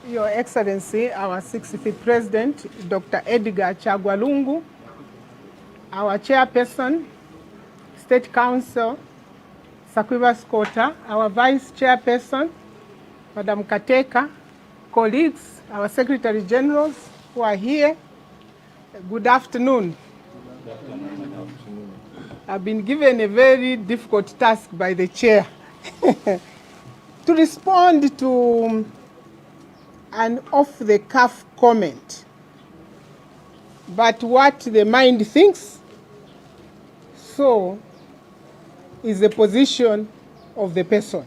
Your Excellency, our 65th President, Dr. Edgar Chagwalungu, our Chairperson, State Council, Sakuiba Skota, our Vice Chairperson, Madam Kateka, colleagues, our Secretary Generals who are here, good afternoon. I've been given a very difficult task by the chair to respond to an off-the-cuff comment. But what the mind thinks, so is the position of the person.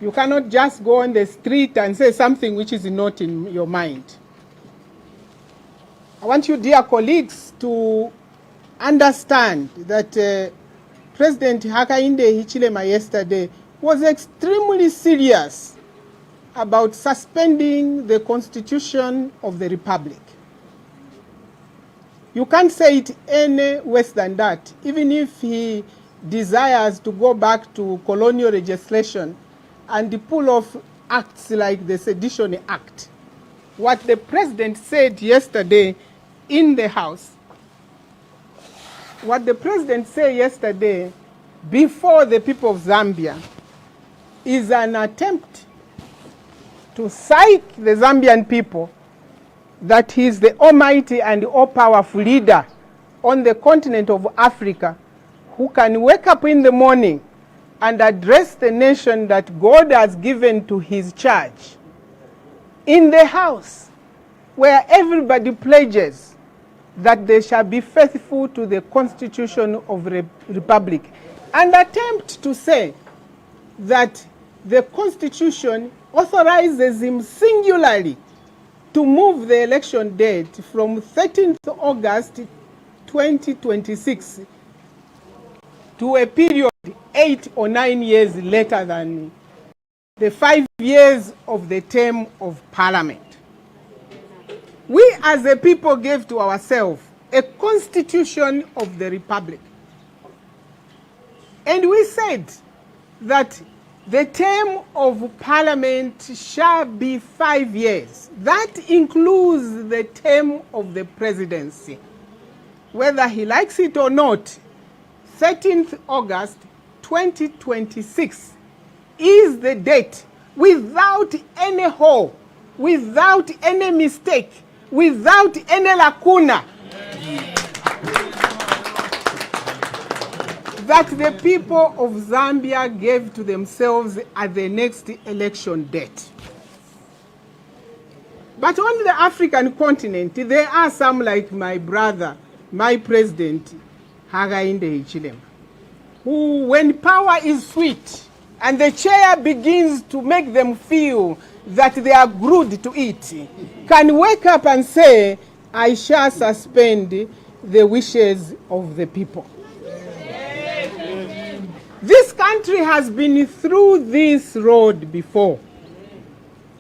You cannot just go on the street and say something which is not in your mind. I want you, dear colleagues, to understand that President Hakainde Hichilema yesterday was extremely serious about suspending the Constitution of the Republic. You can't say it any worse than that. Even if he desires to go back to colonial legislation and pull off acts like the Sedition Act, what the President said yesterday in the House, what the President said yesterday before the people of Zambia is an attempt to psych the Zambian people that he is the almighty and all-powerful leader on the continent of Africa who can wake up in the morning and address the nation that God has given to his charge in the House, where everybody pledges that they shall be faithful to the Constitution of the Republic, and attempt to say that the Constitution authorizes him singularly to move the election date from 13th August 2026 to a period 8 or 9 years later than the 5 years of the term of Parliament. We as a people gave to ourselves a Constitution of the Republic. And we said that the term of Parliament shall be 5 years. That includes the term of the presidency. Whether he likes it or not, 13th August 2026 is the date without any hole, without any mistake, without any lacuna, that the people of Zambia gave to themselves at the next election date. But on the African continent, there are some like my brother, my president, Hakainde Hichilema, who, when power is sweet and the chair begins to make them feel that they are glued to it, can wake up and say, I shall suspend the wishes of the people. This country has been through this road before.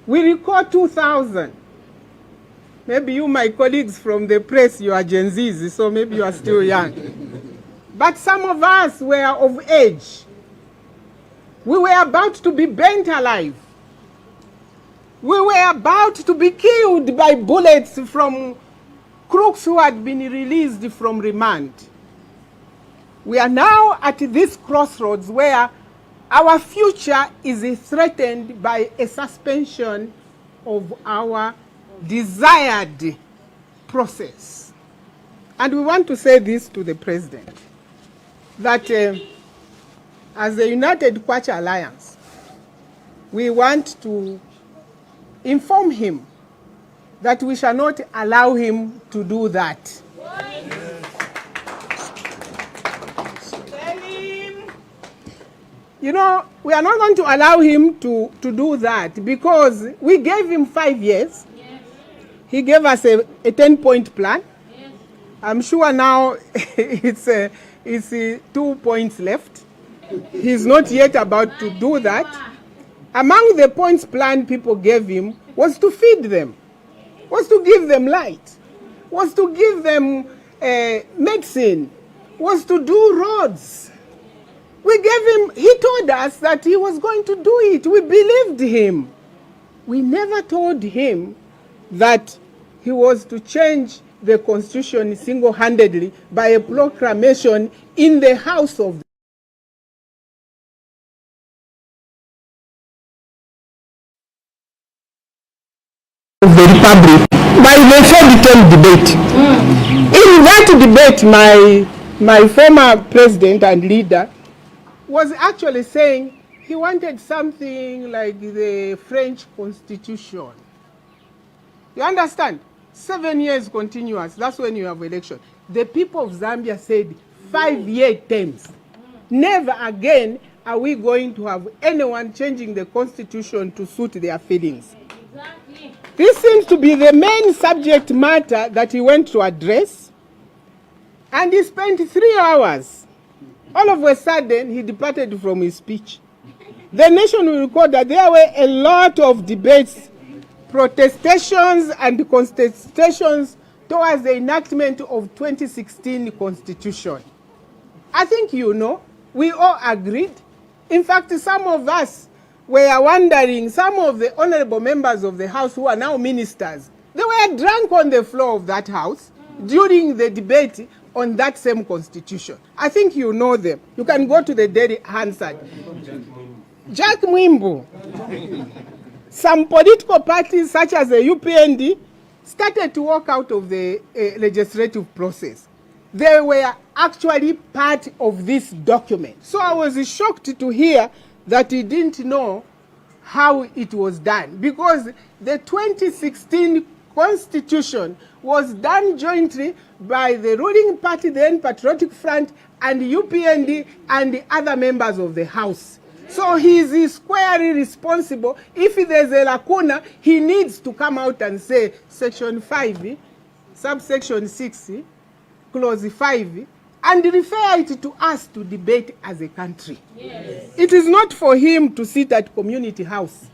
We recall 2000. Maybe you, my colleagues from the press, you are Gen Zs, so maybe you are still young. But some of us were of age. We were about to be burnt alive. We were about to be killed by bullets from crooks who had been released from remand. We are now at this crossroads where our future is threatened by a suspension of our desired process. And we want to say this to the President, that as the United Kwacha Alliance, we want to inform him that we shall not allow him to do that. You know, we are not going to allow him to do that because we gave him 5 years. Yes. He gave us a 10-point plan. Yes. I'm sure now it's 2 points left. He's not yet about to do that. Among the points plan people gave him was to feed them, was to give them light, was to give them medicine, was to do roads. We gave him, he told us that he was going to do it. We believed him. We never told him that he was to change the constitution single-handedly by a proclamation in the House of the Republic by the 4-term debate. In that debate, my former president and leader was actually saying he wanted something like the French Constitution. You understand? 7 years continuous, that's when you have election. The people of Zambia said 5-year terms. Never again are we going to have anyone changing the constitution to suit their feelings. Exactly. This seems to be the main subject matter that he went to address. And he spent 3 hours. All of a sudden, he departed from his speech. The nation will record that there were a lot of debates, protestations and contestations towards the enactment of 2016 Constitution. I think you know, we all agreed. In fact, some of us were wondering, some of the honorable members of the House who are now ministers, they were drunk on the floor of that House during the debate on that same Constitution. I think you know them. You can go to the Daily Hansard. Jack Mwimbu. Some political parties such as the UPND started to walk out of the legislative process. They were actually part of this document. So I was shocked to hear that he didn't know how it was done, because the 2016 Constitution was done jointly by the ruling party, the then Patriotic Front, and the UPND and the other members of the House. So he is squarely responsible. If there's a lacuna, he needs to come out and say Section 5, subsection 6, clause 5, and refer it to us to debate as a country. Yes. It is not for him to sit at Community House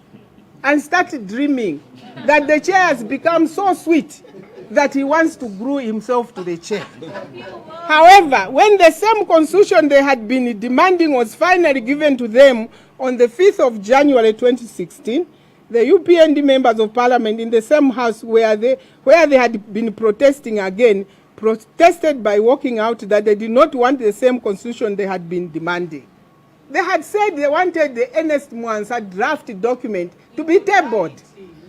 and start dreaming that the chair has become so sweet that he wants to glue himself to the chair. However, when the same constitution they had been demanding was finally given to them on the 5th of January 2016, the UPND members of parliament in the same house where they had been protesting again, protested by walking out that they did not want the same constitution they had been demanding. They had said they wanted the Ernest Mwansa draft document to be tabled.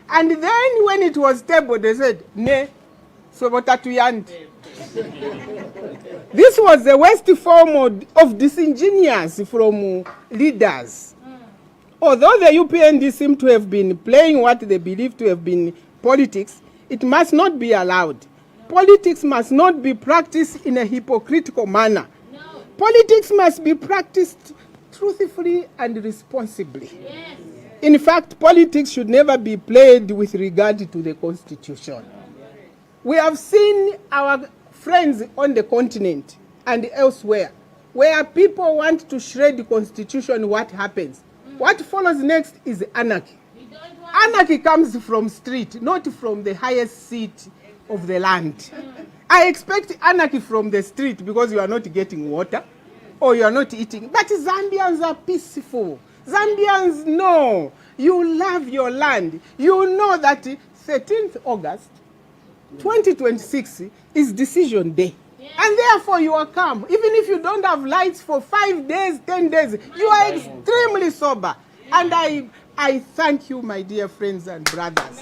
And then when it was tabled, they said, "Ne, so what This was the worst form of disingenuous from leaders. Although the UPND seemed to have been playing what they believe to have been politics, it must not be allowed. Politics must not be practiced in a hypocritical manner. No. Politics must be practiced truthfully and responsibly. Yes. In fact, politics should never be played with regard to the Constitution. We have seen our friends on the continent and elsewhere, where people want to shred the Constitution, what happens? What follows next is anarchy. Anarchy comes from street, not from the highest seat of the land. I expect anarchy from the street because you are not getting water or you are not eating. But Zambians are peaceful. Zambians know you love your land. You know that 13th August 2026 is decision day. Yeah. And therefore you are calm. Even if you don't have lights for 5 days, 10 days, you are extremely sober. Yeah. And I thank you, my dear friends and brothers.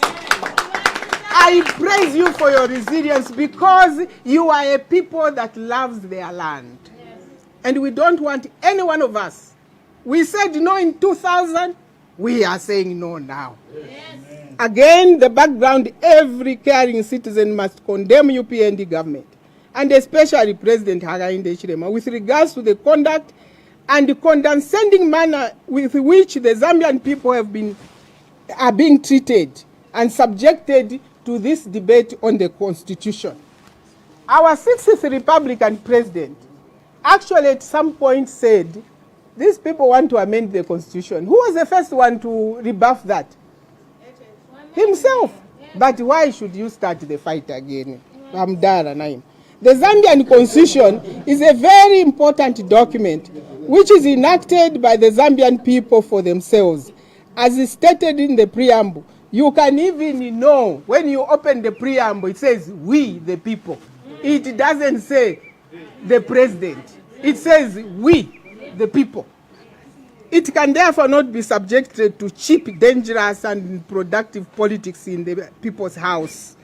I praise you for your resilience because you are a people that loves their land. Yes. And we don't want any one of us. We said no in 2000, we are saying no now. Yes. Again, the background, every caring citizen must condemn UPND government, and especially President Hakainde Hichilema, with regards to the conduct and the condescending manner with which the Zambian people are being treated and subjected to this debate on the Constitution. Our 6th Republican president actually at some point said, these people want to amend the Constitution. Who was the first one to rebuff that? Himself. But why should you start the fight again? The Zambian Constitution is a very important document which is enacted by the Zambian people for themselves. As is stated in the preamble, You can even know when you open the preamble, it says we the people. It doesn't say the president. It says we the people. It can therefore not be subjected to cheap, dangerous, and productive politics in the people's house.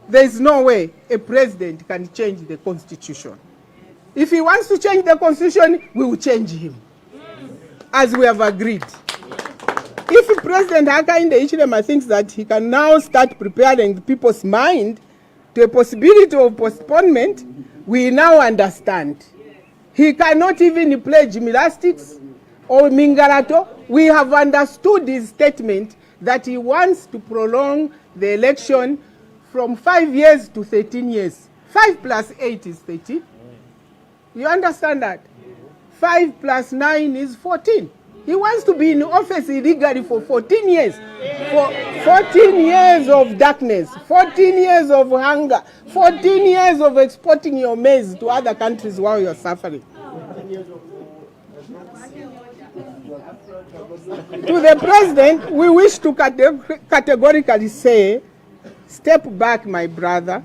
There is no way a president can change the constitution. If he wants to change the constitution, we will change him, as we have agreed. If President Hakainde Hichilema thinks that he can now start preparing people's mind to a possibility of postponement, we now understand. He cannot even play gymnastics or mingarato. We have understood his statement that he wants to prolong the election from 5 years to 13 years. 5 plus 8 is 13. You understand that? 5 plus 9 is 14. He wants to be in office illegally for 14 years. For 14 years of darkness, 14 years of hunger, 14 years of exporting your maize to other countries while you're suffering. To the president, we wish to categorically say, step back, my brother,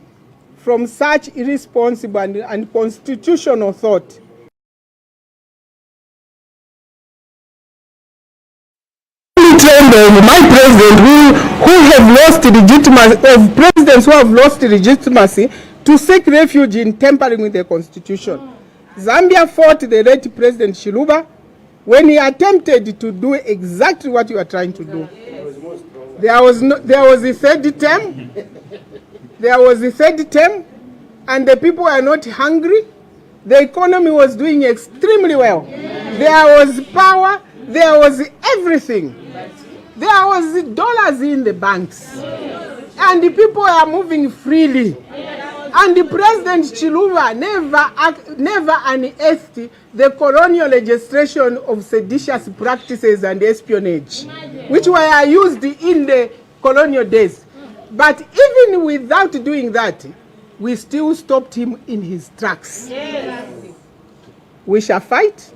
from such irresponsible and unconstitutional thought. My president who have lost legitimacy, of presidents who have lost legitimacy to seek refuge in tampering with the constitution. Zambia fought the late President Chiluba when he attempted to do exactly what you are trying to do. There was a third term. There was a third term, and the people were not hungry. The economy was doing extremely well. There was power. There was everything. There was dollars in the banks. And the people are moving freely. And the President Chiluba never unearthed the colonial legislation of seditious practices and espionage, which were used in the colonial days. But even without doing that, we still stopped him in his tracks. We shall fight.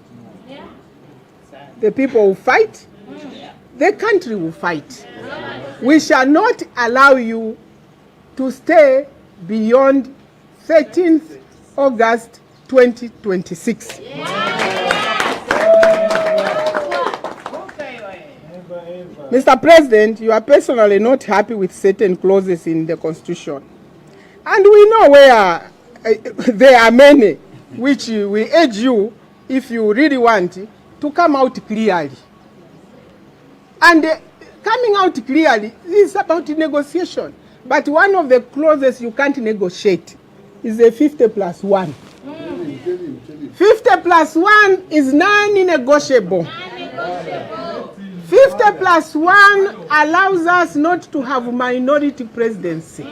The people will fight. The country will fight. We shall not allow you to stay beyond 13th August 2026. Mr. President, you are personally not happy with certain clauses in the Constitution. And we know where there are many, which we urge you, if you really want, to come out clearly. And coming out clearly is about negotiation. But one of the clauses you can't negotiate is a 50+1. 50+1 is non-negotiable. 50+1 allows us not to have minority presidency.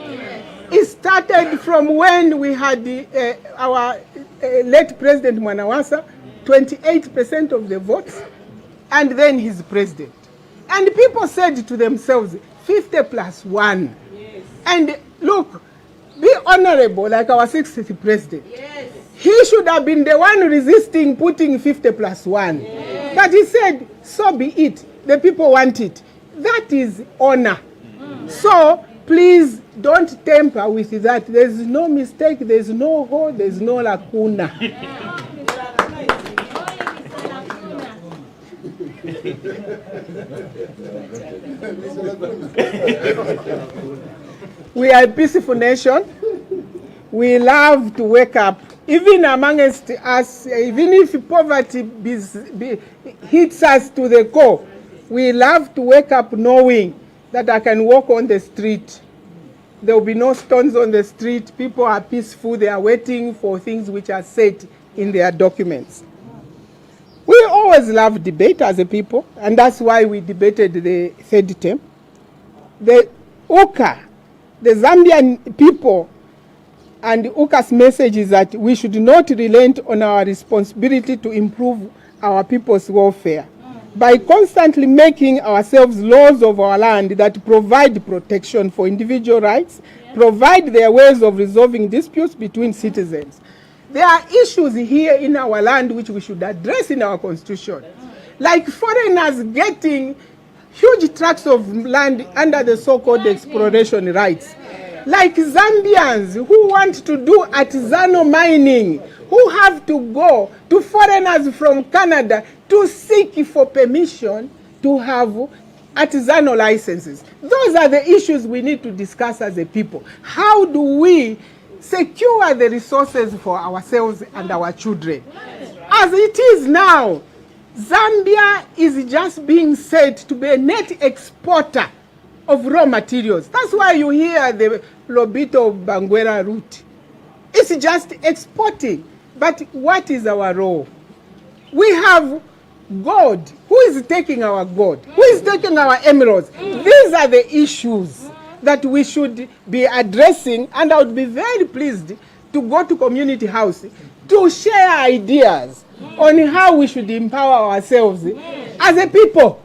It started from when we had our late President Mwanawasa, 28% of the votes, and then his president. And people said to themselves, 50+1. Yes. And look, be honorable like our 60th president. Yes. He should have been the one resisting putting 50+1. Yes. But he said, so be it. The people want it. That is honor. So please don't tamper with that. There's no mistake, there's no hole, there's no lacuna. We are a peaceful nation. We love to wake up. Even amongst us, even if poverty hits us to the core, we love to wake up knowing that I can walk on the street. There will be no stones on the street. People are peaceful. They are waiting for things which are set in their documents. We always love debate as a people, and that's why we debated the third term. The UCA, the Zambian people, and UCA's message is that we should not relent on our responsibility to improve our people's welfare by constantly making ourselves laws of our land that provide protection for individual rights, provide their ways of resolving disputes between citizens. There are issues here in our land which we should address in our constitution, like foreigners getting huge tracts of land under the so-called exploration rights. Like Zambians who want to do artisanal mining, who have to go to foreigners from Canada to seek for permission to have artisanal licenses. Those are the issues we need to discuss as a people. How do we secure the resources for ourselves and our children? As it is now, Zambia is just being said to be a net exporter of raw materials. That's why you hear the Lobito Bangwera route. It's just exporting. But what is our role? We have God. Who is taking our gold? Who is taking our emeralds? These are the issues that we should be addressing, and I would be very pleased to go to community house to share ideas on how we should empower ourselves as a people.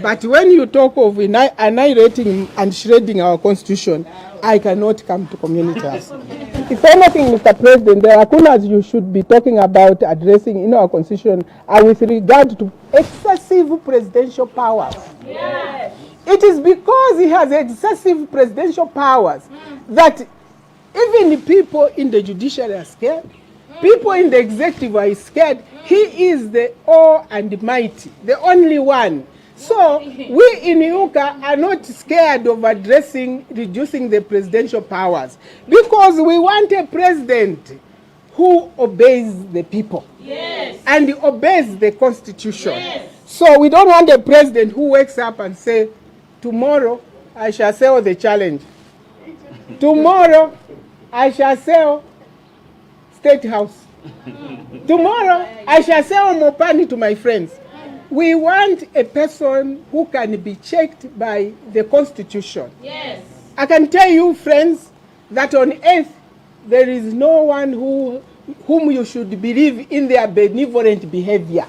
But when you talk of annihilating and shredding our constitution, I cannot come to community house. If anything, Mr. President, the lacunas you should be talking about addressing in our constitution are with regard to excessive presidential powers. Yes. It is because he has excessive presidential powers that even people in the judiciary are scared. People in the executive are scared. He is the all and mighty, the only one. So we in Yuka are not scared of reducing the presidential powers, because we want a president who obeys the people. Yes. And obeys the constitution. Yes. So we don't want a president who wakes up and says, tomorrow I shall sell the challenge. Tomorrow I shall sell State House. Tomorrow I shall sell Mopani to my friends. We want a person who can be checked by the Constitution. Yes. I can tell you, friends, that on earth there is no one whom you should believe in their benevolent behavior.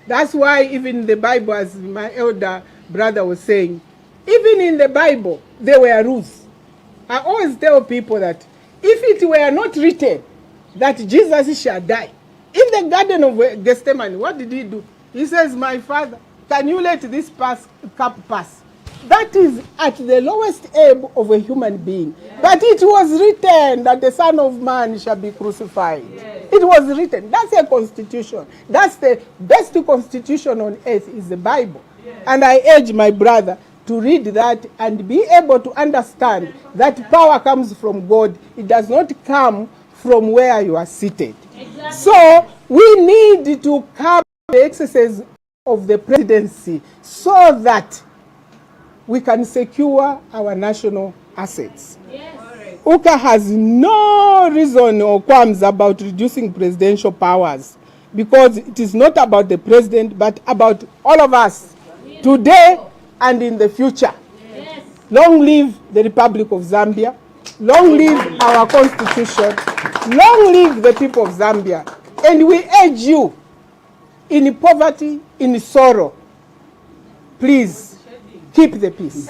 That's why even in the Bible, as my elder brother was saying, even in the Bible, there were rules. I always tell people that if it were not written that Jesus shall die, in the Garden of Gethsemane, what did he do? He says, my Father, can you let this cup pass? That is at the lowest ebb of a human being. Yes. But it was written that the Son of Man shall be crucified. Yes. It was written. That's a constitution. That's the best constitution on earth, is the Bible. Yes. And I urge my brother to read that and be able to understand that power comes from God. It does not come from where you are seated. Exactly. So we need to cover the exercise of the presidency so that we can secure our national assets. Yes. UKA has no reason or qualms about reducing presidential powers, because it is not about the president but about all of us today and in the future. Yes. Long live the Republic of Zambia. Long live our constitution. Long live the people of Zambia. And we urge you, in poverty, in sorrow, please keep the peace.